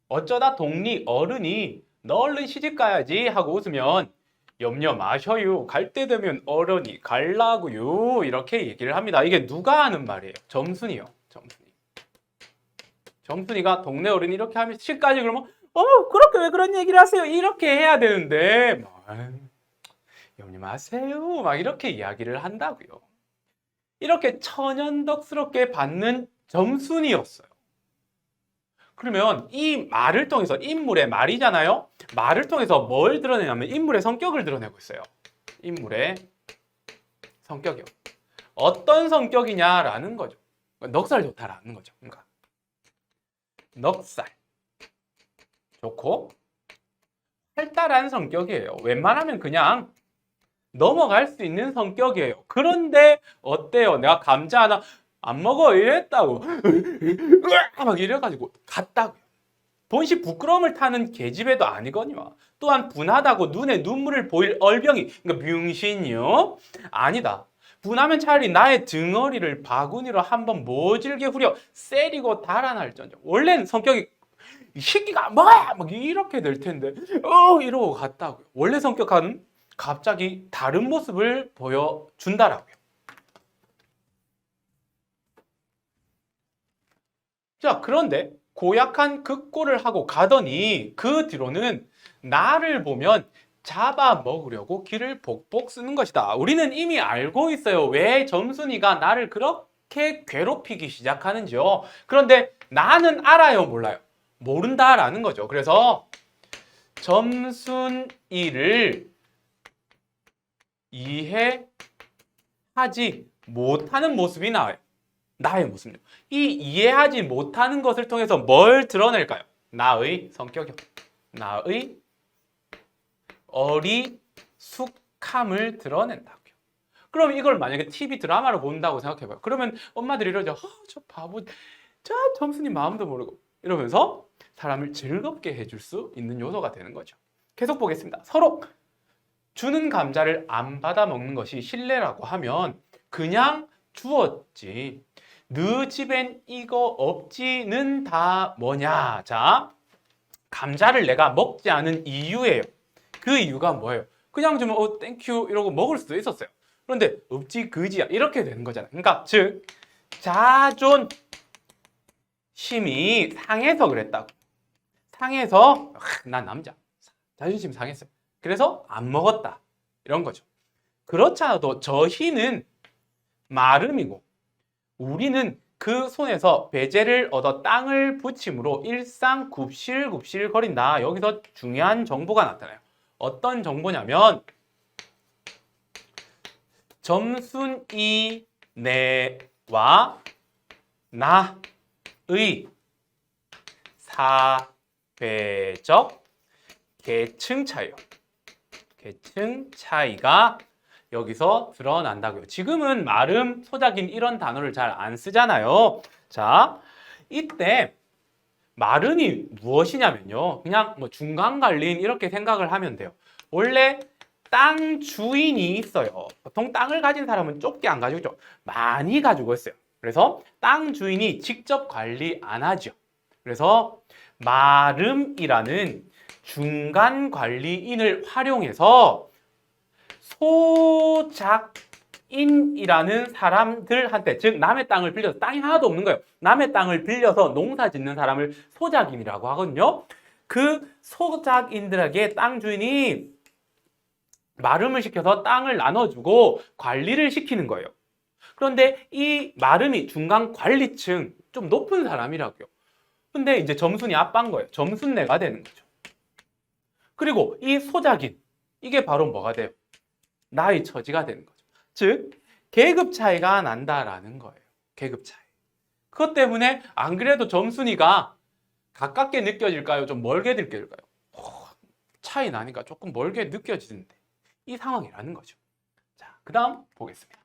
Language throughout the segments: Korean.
어쩌다 동리 어른이 너 얼른 시집 가야지 하고 웃으면 염려 마셔요. 갈 때 되면 어른이 갈라고요. 이렇게 얘기를 합니다. 이게 누가 하는 말이에요? 점순이요. 점순이. 점순이가 동네 어른이 이렇게 하면 시집까지 그러면 그렇게 왜 그런 얘기를 하세요? 이렇게 해야 되는데 뭐, 염려 마세요. 막 이렇게 이야기를 한다고요. 이렇게 천연덕스럽게 받는 점순이었어요. 그러면 이 말을 통해서 인물의 말이잖아요. 말을 통해서 뭘 드러내냐면 인물의 성격을 드러내고 있어요. 인물의 성격이요. 어떤 성격이냐라는 거죠. 넉살 좋다라는 거죠. 그러니까 넉살 좋고 활달한 성격이에요. 웬만하면 그냥 넘어갈 수 있는 성격이에요. 그런데 어때요? 내가 감자 하나 안 먹어 이랬다고 막 이래가지고 갔다고요. 본시 부끄러움을 타는 계집애도 아니거니와 또한 분하다고 눈에 눈물을 보일 얼병이 그러니까 병신이요? 아니다. 분하면 차라리 나의 등어리를 바구니로 한번 모질게 후려 세리고 달아날전정. 원래는 성격이 이 새끼가 뭐야 막 이렇게 될 텐데 이러고 갔다고요. 원래 성격과는 갑자기 다른 모습을 보여준다라고요. 자, 그런데 고약한 극고를 하고 가더니 그 뒤로는 나를 보면 잡아먹으려고 길을 복복 쓰는 것이다. 우리는 이미 알고 있어요. 왜 점순이가 나를 그렇게 괴롭히기 시작하는지요. 그런데 나는 알아요, 몰라요? 모른다라는 거죠. 그래서 점순이를 이해하지 못하는 모습이 나와요. 나의 모습이요. 이 이해하지 못하는 것을 통해서 뭘 드러낼까요? 나의 성격이요. 나의 어리숙함을 드러낸다고요. 그럼 이걸 만약에 TV 드라마로 본다고 생각해봐요. 그러면 엄마들이 이러죠. 저 바보, 저 점순이 마음도 모르고 이러면서 사람을 즐겁게 해줄 수 있는 요소가 되는 거죠. 계속 보겠습니다. 서로 주는 감자를 안 받아 먹는 것이 신뢰라고 하면 그냥 주었지. 너 집엔 이거 없지는 다 뭐냐? 자, 감자를 내가 먹지 않은 이유예요. 그 이유가 뭐예요? 그냥 주면 땡큐 이러고 먹을 수도 있었어요. 그런데 없지 그지야 이렇게 되는 거잖아요. 그러니까 즉 자존심이 상해서 그랬다고. 상해서 난 남자. 자존심 상했어요. 그래서 안 먹었다. 이런 거죠. 그렇지 않아도 저 희는 마름이고 우리는 그 손에서 배제를 얻어 땅을 붙임으로 일상 굽실굽실 거린다. 여기서 중요한 정보가 나타나요. 어떤 정보냐면 점순이 내와 나의 사회적 계층 차이요. 계층 차이가 여기서 드러난다고요. 지금은 마름, 소작인 이런 단어를 잘 안 쓰잖아요. 자, 이때 마름이 무엇이냐면요. 그냥 뭐 중간관리인 이렇게 생각을 하면 돼요. 원래 땅 주인이 있어요. 보통 땅을 가진 사람은 좁게 안 가지고 있죠. 많이 가지고 있어요. 그래서 땅 주인이 직접 관리 안 하죠. 그래서 마름이라는 중간 관리인을 활용해서 소작인이라는 사람들한테 즉 남의 땅을 빌려서 땅이 하나도 없는 거예요. 남의 땅을 빌려서 농사 짓는 사람을 소작인이라고 하거든요. 그 소작인들에게 땅 주인이 마름을 시켜서 땅을 나눠주고 관리를 시키는 거예요. 그런데 이 마름이 중간 관리층 좀 높은 사람이라고요. 근데 이제 점순이 아빠인 거예요. 점순내가 되는 거죠. 그리고 이 소작인 이게 바로 뭐가 돼요? 나의 처지가 되는 거죠. 즉 계급 차이가 난다라는 거예요. 계급 차이. 그것 때문에 안 그래도 점순이가 가깝게 느껴질까요? 좀 멀게 느껴질까요? 차이 나니까 조금 멀게 느껴지는데 이 상황이라는 거죠. 자, 그 다음 보겠습니다.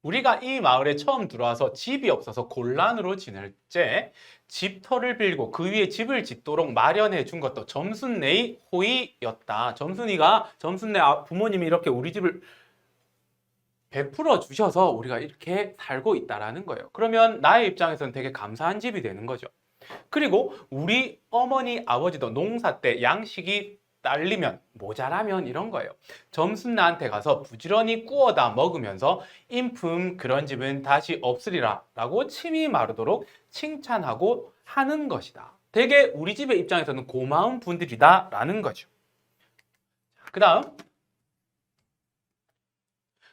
우리가 이 마을에 처음 들어와서 집이 없어서 곤란으로 지낼 때 집터를 빌고 그 위에 집을 짓도록 마련해 준 것도 점순네의 호의였다. 점순네 부모님이 이렇게 우리 집을 베풀어 주셔서 우리가 이렇게 살고 있다라는 거예요. 그러면 나의 입장에서는 되게 감사한 집이 되는 거죠. 그리고 우리 어머니, 아버지도 농사 때 양식이 딸리면 모자라면 이런 거예요. 점순나한테 가서 부지런히 구워다 먹으면서 인품 그런 집은 다시 없으리라 라고 침이 마르도록 칭찬하고 하는 것이다. 되게 우리 집의 입장에서는 고마운 분들이다 라는 거죠. 그 다음,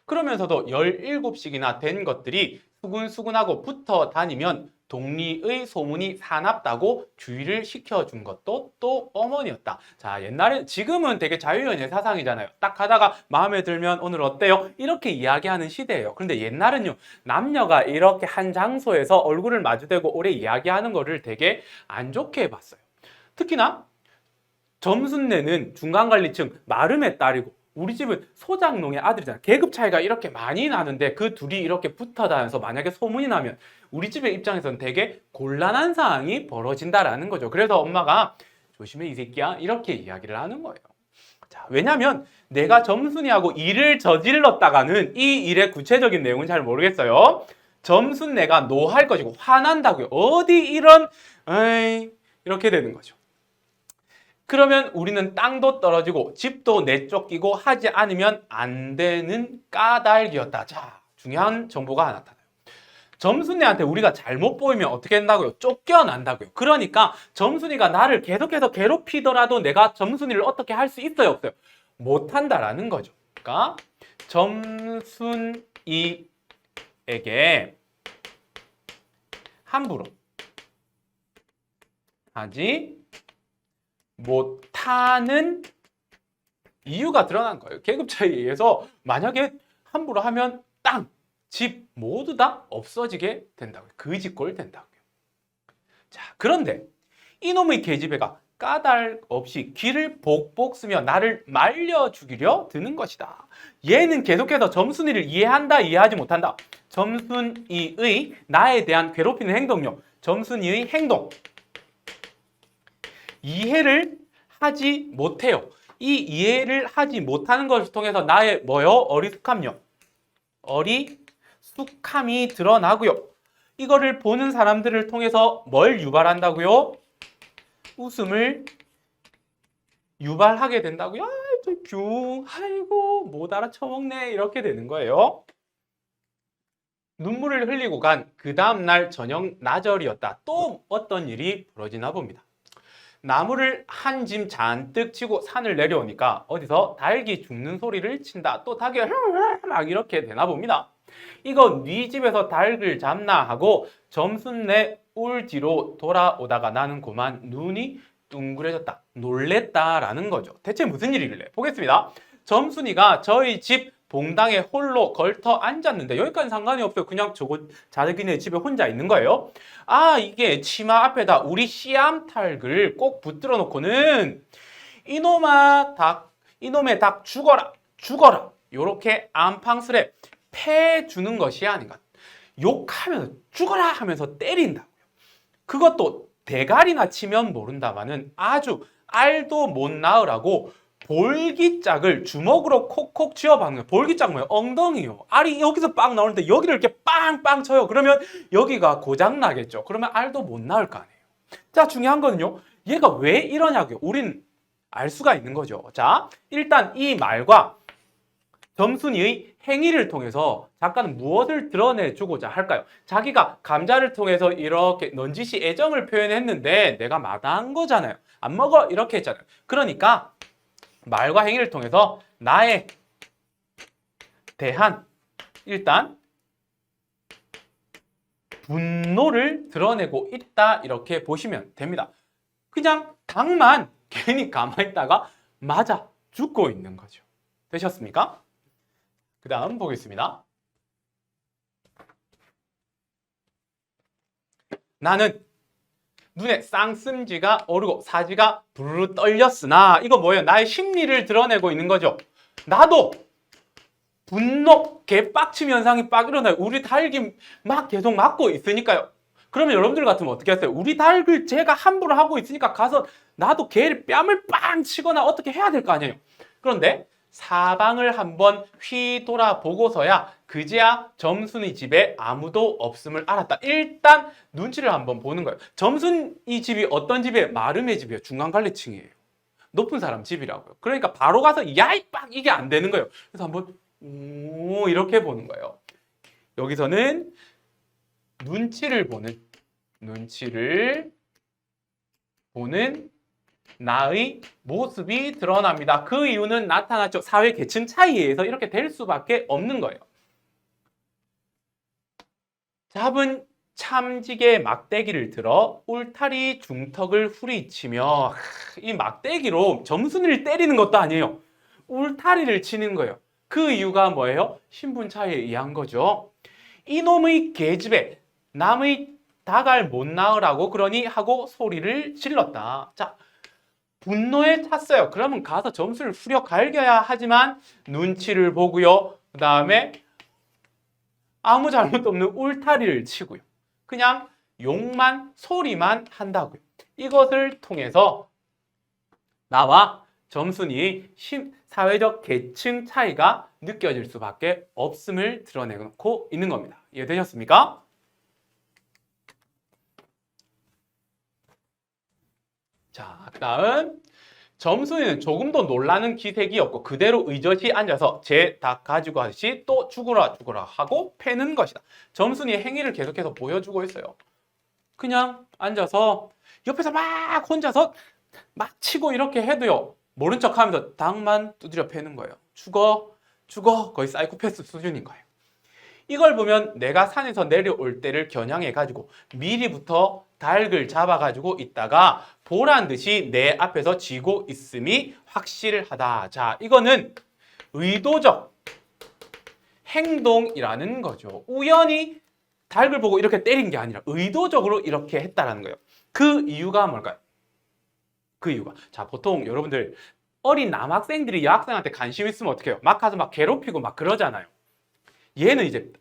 그러면서도 17씩이나 된 것들이 수근수근하고 붙어 다니면 동리의 소문이 사납다고 주의를 시켜준 것도 또 어머니였다. 자, 옛날에, 지금은 되게 자유연애 사상이잖아요. 딱 하다가 마음에 들면 오늘 어때요? 이렇게 이야기하는 시대예요. 그런데 옛날은요, 남녀가 이렇게 한 장소에서 얼굴을 마주대고 오래 이야기하는 거를 되게 안 좋게 봤어요. 특히나 점순내는 중간관리층 마름의 딸이고 우리 집은 소장농의 아들이잖아. 계급 차이가 이렇게 많이 나는데 그 둘이 이렇게 붙어 다녀서 만약에 소문이 나면 우리 집의 입장에서는 되게 곤란한 상황이 벌어진다라는 거죠. 그래서 엄마가 조심해 이 새끼야 이렇게 이야기를 하는 거예요. 자, 왜냐면 내가 점순이하고 일을 저질렀다가는 이 일의 구체적인 내용은 잘 모르겠어요. 점순내가 노할 것이고 화난다고요. 어디 이런 에이 이렇게 되는 거죠. 그러면 우리는 땅도 떨어지고 집도 내쫓기고 하지 않으면 안 되는 까닭이었다. 자, 중요한 정보가 나타나요. 점순이한테 우리가 잘못 보이면 어떻게 된다고요? 쫓겨난다고요. 그러니까 점순이가 나를 계속해서 괴롭히더라도 내가 점순이를 어떻게 할 수 있어요? 없어요? 못한다라는 거죠. 그러니까 점순이에게 함부로 하지 못하는 이유가 드러난 거예요. 계급 차이에 의해서 만약에 함부로 하면 땅, 집 모두 다 없어지게 된다고요. 그 집골 된다고요. 자, 그런데 이놈의 계집애가 까닭 없이 귀를 복복 쓰며 나를 말려 죽이려 드는 것이다. 얘는 계속해서 점순이를 이해한다, 이해하지 못한다. 점순이의 나에 대한 괴롭히는 행동요. 점순이의 행동. 이해를 하지 못해요. 이 이해를 하지 못하는 것을 통해서 나의 뭐요? 어리숙함요. 어리숙함이 드러나고요. 이거를 보는 사람들을 통해서 뭘 유발한다고요? 웃음을 유발하게 된다고요. 아이고 못 알아쳐먹네 이렇게 되는 거예요. 눈물을 흘리고 간 그 다음날 저녁 나절이었다. 또 어떤 일이 벌어지나 봅니다. 나무를 한 짐 잔뜩 치고 산을 내려오니까 어디서 닭이 죽는 소리를 친다. 또 닭이 막 이렇게 되나 봅니다. 이거 네 집에서 닭을 잡나 하고 점순내 울 뒤로 돌아오다가 나는 그만 눈이 둥그레졌다. 놀랬다라는 거죠. 대체 무슨 일이길래? 보겠습니다. 점순이가 저희 집 봉당에 홀로 걸터 앉았는데 여기까지 상관이 없어요. 그냥 저거 자기네 집에 혼자 있는 거예요. 아, 이게 치마 앞에다 우리 씨암탉을 꼭 붙들어 놓고는 이놈의 닭 죽어라, 죽어라. 요렇게 앙팡스레 패 주는 것이 아닌가. 욕하면서 죽어라 하면서 때린다고요. 그것도 대가리나 치면 모른다마는 아주 알도 못 낳으라고 볼기짝을 주먹으로 콕콕 쥐어박는 거예요. 볼기짝 뭐예요? 엉덩이요. 알이 여기서 빵 나오는데 여기를 이렇게 빵빵 쳐요. 그러면 여기가 고장 나겠죠. 그러면 알도 못 낳을 거 아니에요. 자, 중요한 거는요. 얘가 왜 이러냐고요. 우린 알 수가 있는 거죠. 자, 일단 이 말과 점순이의 행위를 통해서 작가는 무엇을 드러내주고자 할까요? 자기가 감자를 통해서 이렇게 넌지시 애정을 표현했는데 내가 마다한 거잖아요. 안 먹어 이렇게 했잖아요. 그러니까 말과 행위를 통해서 나에 대한 일단 분노를 드러내고 있다 이렇게 보시면 됩니다. 그냥 닭만 괜히 가만히 있다가 맞아 죽고 있는 거죠. 되셨습니까? 그 다음 보겠습니다. 나는 눈에 쌍씀지가 오르고 사지가 부르르 떨렸으나 이거 뭐예요? 나의 심리를 드러내고 있는 거죠. 나도 분노, 개빡침 현상이 빡 일어나요. 우리 닭이 막 계속 맞고 있으니까요. 그러면 여러분들 같으면 어떻게 하세요? 우리 닭을 제가 함부로 하고 있으니까 가서 나도 개를 뺨을 빵 치거나 어떻게 해야 될 거 아니에요. 그런데 사방을 한번 휘돌아보고서야 그제야 점순이 집에 아무도 없음을 알았다. 일단 눈치를 한번 보는 거예요. 점순이 집이 어떤 집이에요? 마름의 집이에요. 중간관리층이에요. 높은 사람 집이라고요. 그러니까 바로 가서 야이 빡 이게 안 되는 거예요. 그래서 한번 이렇게 보는 거예요. 여기서는 눈치를 보는 나의 모습이 드러납니다. 그 이유는 나타났죠. 사회 계층 차이에 의해서 이렇게 될 수밖에 없는 거예요. 잡은 참지게 막대기를 들어 울타리 중턱을 후리치며 이 막대기로 점순이를 때리는 것도 아니에요. 울타리를 치는 거예요. 그 이유가 뭐예요? 신분 차이에 의한 거죠. 이놈의 계집애 남의 닭알 못 낳으라고 그러니 하고 소리를 질렀다. 자, 분노에 찼어요. 그러면 가서 점수를 후려 갈겨야 하지만 눈치를 보고요. 그 다음에 아무 잘못도 없는 울타리를 치고요. 그냥 욕만 소리만 한다고요. 이것을 통해서 나와 점순이 사회적 계층 차이가 느껴질 수밖에 없음을 드러내고 있는 겁니다. 이해되셨습니까? 자, 그다음 점순이는 조금도 놀라는 기색이 없고 그대로 의젓이 앉아서 제 닭 가지고 하듯이 또 죽어라 하고 패는 것이다. 점순이의 행위를 계속해서 보여주고 있어요. 그냥 앉아서 옆에서 막 혼자서 막 치고 이렇게 해도요. 모른 척하면서 닭만 두드려 패는 거예요. 죽어 거의 사이코패스 수준인 거예요. 이걸 보면 내가 산에서 내려올 때를 겨냥해 가지고 미리부터 닭을 잡아 가지고 있다가 보란 듯이 내 앞에서 쥐고 있음이 확실하다. 자, 이거는 의도적 행동이라는 거죠. 우연히 닭을 보고 이렇게 때린 게 아니라 의도적으로 이렇게 했다라는 거예요. 그 이유가 뭘까요? 그 이유가 자, 보통 여러분들 어린 남학생들이 여학생한테 관심 있으면 어떻게 해요? 막 가서 막 괴롭히고 막 그러잖아요. 얘는 이제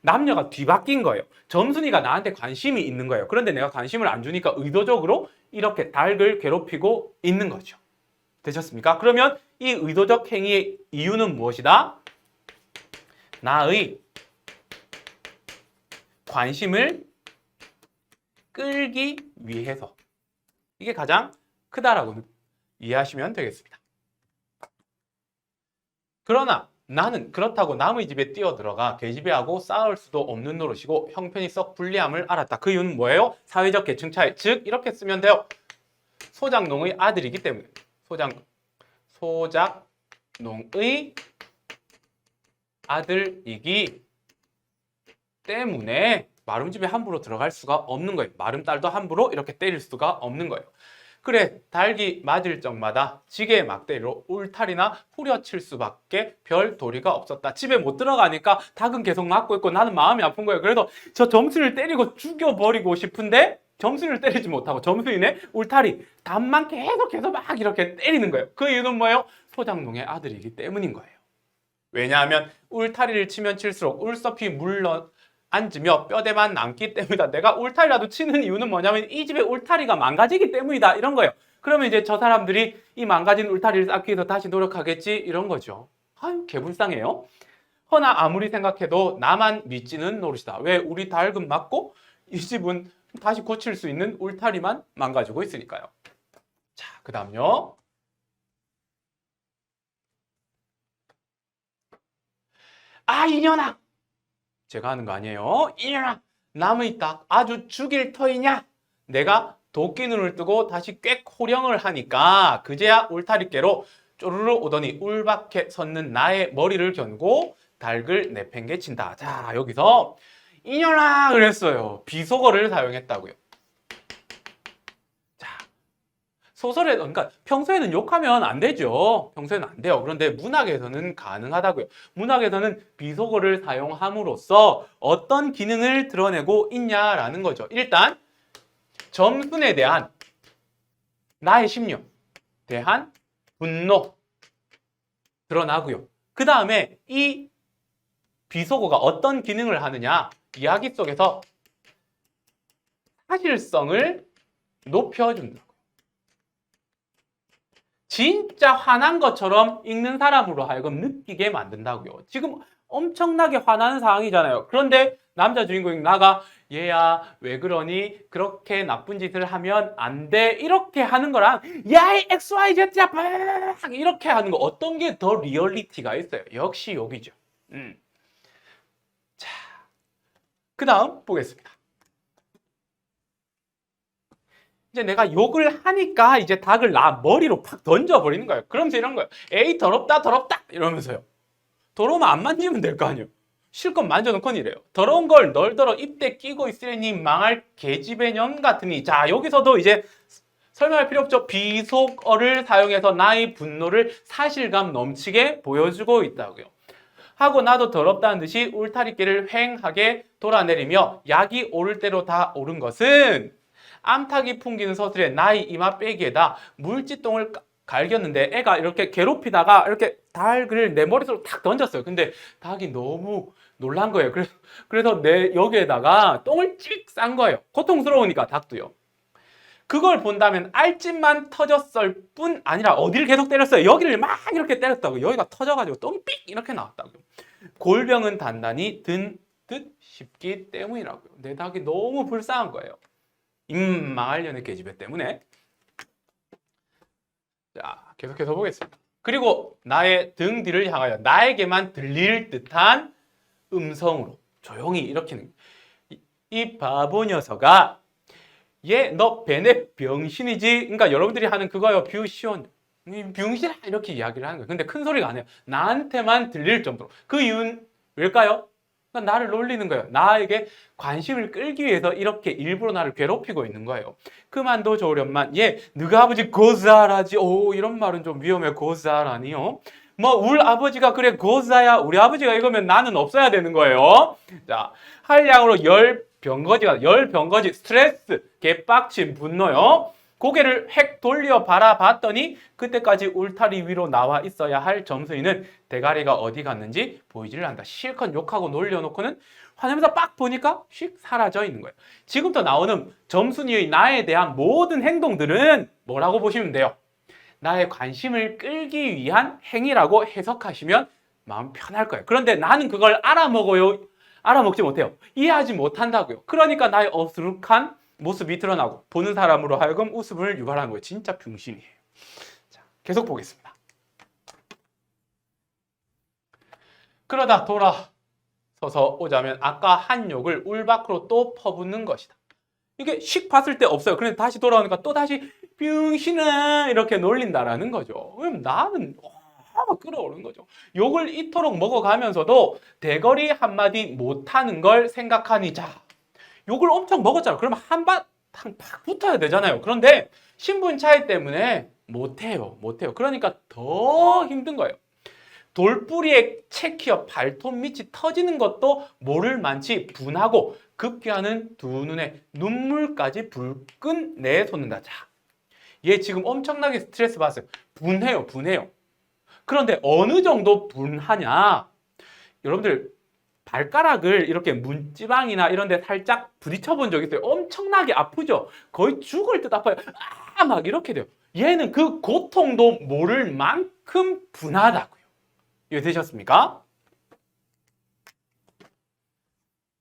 남녀가 뒤바뀐 거예요. 점순이가 나한테 관심이 있는 거예요. 그런데 내가 관심을 안 주니까 의도적으로 이렇게 닭을 괴롭히고 있는 거죠. 되셨습니까? 그러면 이 의도적 행위의 이유는 무엇이다? 나의 관심을 끌기 위해서. 이게 가장 크다라고 이해하시면 되겠습니다. 그러나 나는 그렇다고 남의 집에 뛰어들어가 계집애하고 싸울 수도 없는 노릇이고 형편이 썩 불리함을 알았다. 그 이유는 뭐예요? 사회적 계층 차이. 즉 이렇게 쓰면 돼요. 소작농의 아들이기 때문에 소작농의 아들이기 때문에 마름집에 함부로 들어갈 수가 없는 거예요. 마름딸도 함부로 이렇게 때릴 수가 없는 거예요. 그래, 닭이 맞을 적마다 지게 막대기로 울타리나 후려칠 수밖에 별 도리가 없었다. 집에 못 들어가니까 닭은 계속 맞고 있고 나는 마음이 아픈 거예요. 그래서 저 점순이를 때리고 죽여버리고 싶은데 점순이를 때리지 못하고 점순이네 울타리 닭만 계속해서 막 이렇게 때리는 거예요. 그 이유는 뭐예요? 소작농의 아들이기 때문인 거예요. 왜냐하면 울타리를 치면 칠수록 울섭이 물러 앉으며 뼈대만 남기 때문이다. 내가 울타리라도 치는 이유는 뭐냐면 이 집의 울타리가 망가지기 때문이다. 이런 거예요. 그러면 이제 저 사람들이 이 망가진 울타리를 쌓기 위해서 다시 노력하겠지? 이런 거죠. 아유, 개불쌍해요. 허나 아무리 생각해도 나만 믿지는 노릇이다. 왜? 우리 닭은 맞고 이 집은 다시 고칠 수 있는 울타리만 망가지고 있으니까요. 자, 그 다음요. 아, 이년아! 제가 하는 거 아니에요. 이년아! 남의 닭 아주 죽일 터이냐? 내가 도끼 눈을 뜨고 다시 꽥 호령을 하니까 그제야 울타리께로 쪼르르 오더니 울밖에 섰는 나의 머리를 겨누고 닭을 내팽개친다. 자, 여기서 이년아! 그랬어요. 비속어를 사용했다고요. 소설에, 그러니까 평소에는 욕하면 안 되죠. 평소에는 안 돼요. 그런데 문학에서는 가능하다고요. 문학에서는 비속어를 사용함으로써 어떤 기능을 드러내고 있냐라는 거죠. 일단 점순에 대한 나의 심려, 대한 분노 드러나고요. 그 다음에 이 비속어가 어떤 기능을 하느냐, 이야기 속에서 사실성을 높여준다. 진짜 화난 것처럼 읽는 사람으로 하여금 느끼게 만든다고요. 지금 엄청나게 화나는 상황이잖아요. 그런데 남자 주인공이 나가 얘야 왜 그러니? 그렇게 나쁜 짓을 하면 안 돼. 이렇게 하는 거랑 야이 XYZ야 이렇게 하는 거 어떤 게 더 리얼리티가 있어요? 역시 여기죠. 자, 그 다음 보겠습니다. 이제 내가 욕을 하니까 이제 닭을 나 머리로 팍 던져버리는 거예요. 그러면서 이런 거예요. 에이 더럽다 더럽다 이러면서요. 더러우면 안 만지면 될 거 아니에요. 실컷 만져놓건 이래요. 더러운 걸 널더러 입대 끼고 있으려니 망할 계집애 년 같으니. 자, 여기서도 이제 설명할 필요 없죠. 비속어를 사용해서 나의 분노를 사실감 넘치게 보여주고 있다고요. 하고 나도 더럽다는 듯이 울타리길을 휑하게 돌아내리며 약이 오를 대로 다 오른 것은 암탉이 풍기는 서술에 나의 이마 빼기에다 물지똥을 갈겼는데 애가 이렇게 괴롭히다가 이렇게 닭을 내 머릿속으로 탁 던졌어요. 근데 닭이 너무 놀란 거예요. 그래서 내 여기에다가 똥을 찍 싼 거예요. 고통스러우니까 닭도요. 그걸 본다면 알집만 터졌을 뿐 아니라 어디를 계속 때렸어요. 여기를 막 이렇게 때렸다고. 여기가 터져가지고 똥이 삑 이렇게 나왔다고. 골병은 단단히 든 듯 싶기 때문이라고요. 내 닭이 너무 불쌍한 거예요. 망하려는 계집애 때문에. 자, 계속해서 보겠습니다. 그리고 나의 등 뒤를 향하여 나에게만 들릴 듯한 음성으로 조용히 일으키는 이 바보 녀석아, 얘 너 배내 병신이지? 그러니까 여러분들이 하는 그거요, 뷰시온 병신아 이렇게 이야기를 하는 거예요. 근데 큰 소리가 안 해요. 나한테만 들릴 정도로. 그 이유는 왜일까요? 그러니까 나를 놀리는 거예요. 나에게 관심을 끌기 위해서 이렇게 일부러 나를 괴롭히고 있는 거예요. 그만둬 좋으련만 얘 너가 아버지 고자라지. 오, 이런 말은 좀 위험해. 고자라니요. 뭐 울 아버지가 그래 고자야. 우리 아버지가 이거면 나는 없어야 되는 거예요. 자, 한량으로 열 병거지 스트레스 개빡친 분노요. 고개를 획 돌려 바라봤더니 그때까지 울타리 위로 나와 있어야 할 점순이는 대가리가 어디 갔는지 보이지를 않는다. 실컷 욕하고 놀려놓고는 화내면서 빡 보니까 휙 사라져 있는 거예요. 지금부터 나오는 점순이의 나에 대한 모든 행동들은 뭐라고 보시면 돼요? 나의 관심을 끌기 위한 행위라고 해석하시면 마음 편할 거예요. 그런데 나는 그걸 알아먹지 못해요. 이해하지 못한다고요. 그러니까 나의 어수룩한 모습이 드러나고 보는 사람으로 하여금 웃음을 유발하는 거예요. 진짜 병신이에요. 자, 계속 보겠습니다. 그러다 돌아서서 오자면 아까 한 욕을 울 밖으로 또 퍼붓는 것이다. 이게 씩 봤을 때 없어요. 그런데 다시 돌아오니까 또 다시 병신아 이렇게 놀린다라는 거죠. 그럼 나는 막 끌어오르는 거죠. 욕을 이토록 먹어가면서도 대거리 한마디 못하는 걸 생각하니 자, 욕을 엄청 먹었잖아. 그러면 팍 붙어야 되잖아요. 그런데 신분 차이 때문에 못해요. 그러니까 더 힘든 거예요. 돌뿌리에 채키어 발톱 밑이 터지는 것도 모를 만치 분하고 급기야는 두 눈에 눈물까지 불끈 내솟는다. 자, 얘 지금 엄청나게 스트레스 받았어요. 분해요. 그런데 어느 정도 분하냐? 여러분들 발가락을 이렇게 문지방이나 이런 데 살짝 부딪혀 본 적 있어요? 엄청나게 아프죠? 거의 죽을 듯 아파요. 막 이렇게 돼요. 얘는 그 고통도 모를 만큼 분하다고요. 이해되셨습니까?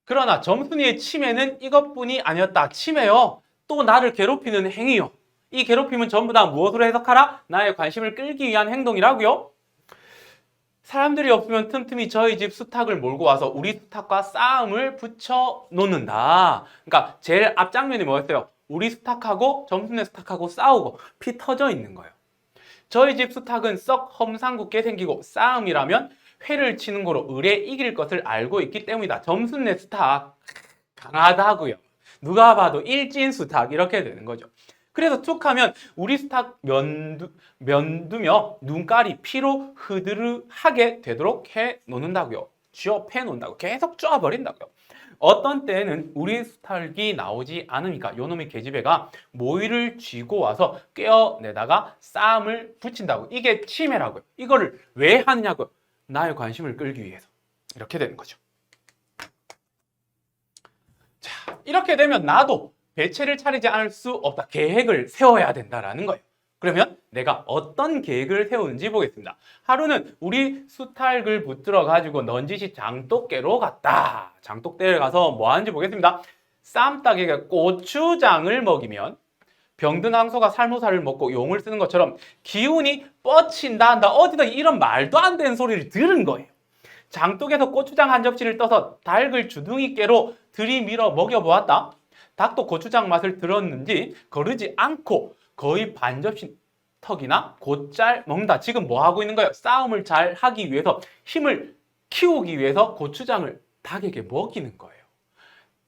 그러나 점순이의 치매는 이것뿐이 아니었다. 치매요. 또 나를 괴롭히는 행위요. 이 괴롭힘은 전부 다 무엇으로 해석하라? 나의 관심을 끌기 위한 행동이라고요. 사람들이 없으면 틈틈이 저희 집 수탉을 몰고 와서 우리 수탉과 싸움을 붙여 놓는다. 그러니까 제일 앞장면이 뭐였어요? 우리 수탉하고 점순의 수탉하고 싸우고 피 터져 있는 거예요. 저희 집 수탉은 썩 험상궂게 생기고 싸움이라면 회를 치는 거로 을에 이길 것을 알고 있기 때문이다. 점순의 수탉 강하다고요. 누가 봐도 일진 수탉 이렇게 되는 거죠. 그래서 툭 하면 우리 수탉 면두며 눈깔이 피로 흐드르하게 되도록 해 놓는다고요. 쥐어패 놓는다고. 계속 쪼아버린다고요. 어떤 때는 우리 수탉이 나오지 않으니까 요놈의 계집애가 모이를 쥐고 와서 꿰어내다가 싸움을 붙인다고. 이게 치매라고요. 이거를 왜 하느냐고요. 나의 관심을 끌기 위해서. 이렇게 되는 거죠. 자, 이렇게 되면 나도 배채를 차리지 않을 수 없다. 계획을 세워야 된다라는 거예요. 그러면 내가 어떤 계획을 세우는지 보겠습니다. 하루는 우리 수탉을 붙들어 가지고 넌지시 장독대로 갔다. 장독대에 가서 뭐 하는지 보겠습니다. 쌈닭에게 고추장을 먹이면 병든 황소가 살모사를 먹고 용을 쓰는 것처럼 기운이 뻗친다 한다. 어디다 이런 말도 안 되는 소리를 들은 거예요. 장독에서 고추장 한 접시를 떠서 닭을 주둥이깨로 들이밀어 먹여보았다. 닭도 고추장 맛을 들었는지 거르지 않고 거의 반 접시 턱이나 곧잘 먹는다. 지금 뭐 하고 있는 거예요? 싸움을 잘 하기 위해서, 힘을 키우기 위해서 고추장을 닭에게 먹이는 거예요.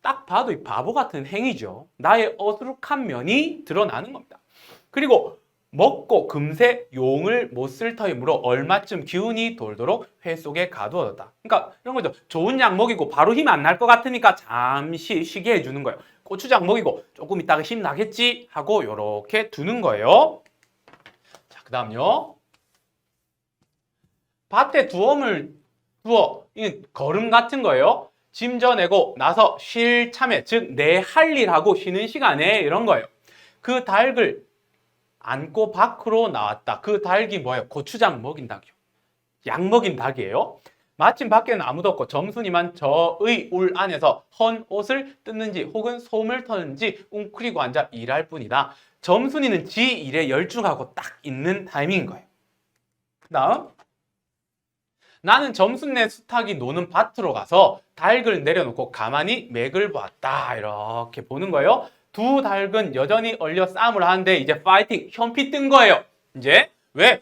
딱 봐도 이 바보 같은 행위죠. 나의 어수룩한 면이 드러나는 겁니다. 그리고 먹고 금세 용을 못 쓸 터이므로 얼마쯤 기운이 돌도록 회 속에 가두어뒀다. 그러니까 이런 거죠. 좋은 약 먹이고 바로 힘 안 날 것 같으니까 잠시 쉬게 해주는 거예요. 고추장 먹이고 조금 있다가 힘 나겠지 하고 이렇게 두는 거예요. 자, 그 다음요. 밭에 두엄을 두어. 이게 걸음 같은 거예요. 짐 져내고 나서 쉴 참에, 즉 내 할 일하고 쉬는 시간에 이런 거예요. 그 닭을 안고 밖으로 나왔다. 그 닭이 뭐예요? 고추장 먹인 닭이요. 약 먹인 닭이에요. 마침 밖에는 아무도 없고 점순이만 저의 울 안에서 헌 옷을 뜯는지 혹은 솜을 터는지 웅크리고 앉아 일할 뿐이다. 점순이는 지 일에 열중하고 딱 있는 타이밍인 거예요. 그 다음, 나는 점순네 수탉이 노는 밭으로 가서 닭을 내려놓고 가만히 맥을 보았다. 이렇게 보는 거예요. 두 닭은 여전히 얼려 싸움을 하는데 이제 파이팅, 현피 뜬 거예요. 이제 왜?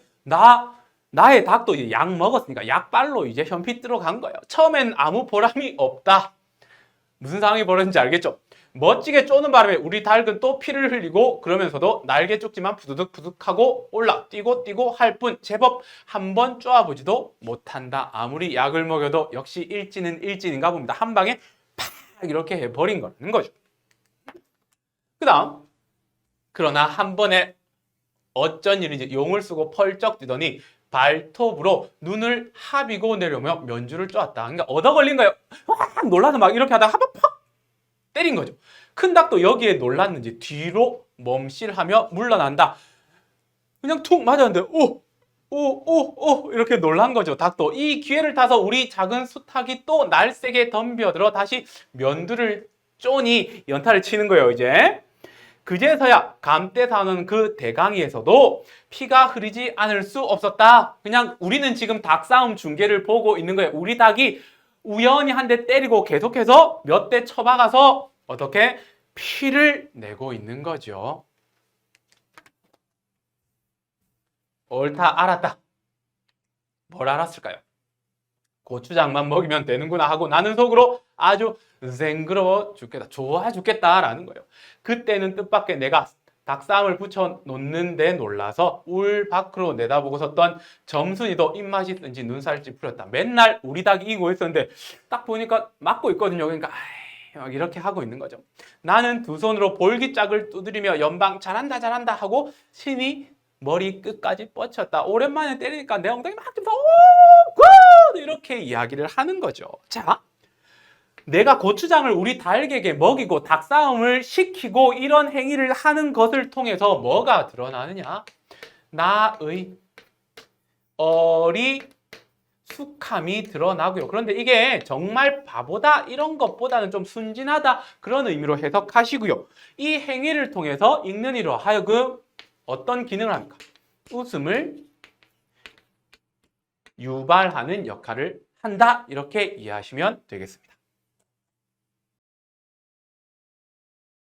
나의 닭도 이제 약 먹었으니까 약발로 이제 현피 뜨러 간 거예요. 처음엔 아무 보람이 없다. 무슨 상황이 벌어진지 알겠죠? 멋지게 쪼는 바람에 우리 닭은 또 피를 흘리고 그러면서도 날개 쪽지만 부두둑부둑하고 올라 뛰고 할 뿐 제법 한 번 쪼아보지도 못한다. 아무리 약을 먹여도 역시 일진은 일진인가 봅니다. 한 방에 팍 이렇게 해버린 거라는 거죠. 그 다음, 그러나 한 번에 어쩐 일인지 용을 쓰고 펄쩍 뛰더니 발톱으로 눈을 하비고 내려오며 면주를 쪼았다. 그러니까 얻어 걸린 거예요. 확 놀라서 막 이렇게 하다가 한 번 팍 때린 거죠. 큰 닭도 여기에 놀랐는지 뒤로 멈실하며 물러난다. 그냥 툭 맞았는데 오 이렇게 놀란 거죠. 닭도 이 기회를 타서 우리 작은 수탉이 또 날쌔게 덤벼들어 다시 면두를 쪼니 연타를 치는 거예요. 이제 그제서야 감대 사는 그 대강이에서도 피가 흐르지 않을 수 없었다. 그냥 우리는 지금 닭싸움 중계를 보고 있는 거예요. 우리 닭이 우연히 한 대 때리고 계속해서 몇 대 쳐박아서 어떻게 피를 내고 있는 거죠. 옳다, 알았다. 뭘 알았을까요? 고추장만 먹이면 되는구나 하고 나는 속으로 아주 생그러워 죽겠다, 좋아 죽겠다라는 거예요. 그때는 뜻밖의 내가 닭싸움을 붙여놓는데 놀라서 울 밖으로 내다보고 섰던 점순이도 입맛이 든지 눈살 찌푸렸다. 맨날 우리 닭이 이기고 있었는데 딱 보니까 맞고 있거든요. 그러니까 막 이렇게 하고 있는 거죠. 나는 두 손으로 볼기짝을 두드리며 연방 잘한다 잘한다 하고 신이 머리 끝까지 뻗쳤다. 오랜만에 때리니까 내 엉덩이 막 좀 굿! 이렇게 이야기를 하는 거죠. 자, 내가 고추장을 우리 닭에게 먹이고 닭싸움을 시키고 이런 행위를 하는 것을 통해서 뭐가 드러나느냐? 나의 어리숙함이 드러나고요. 그런데 이게 정말 바보다 이런 것보다는 좀 순진하다 그런 의미로 해석하시고요. 이 행위를 통해서 읽는 이로 하여금 어떤 기능을 합니까? 웃음을 유발하는 역할을 한다. 이렇게 이해하시면 되겠습니다.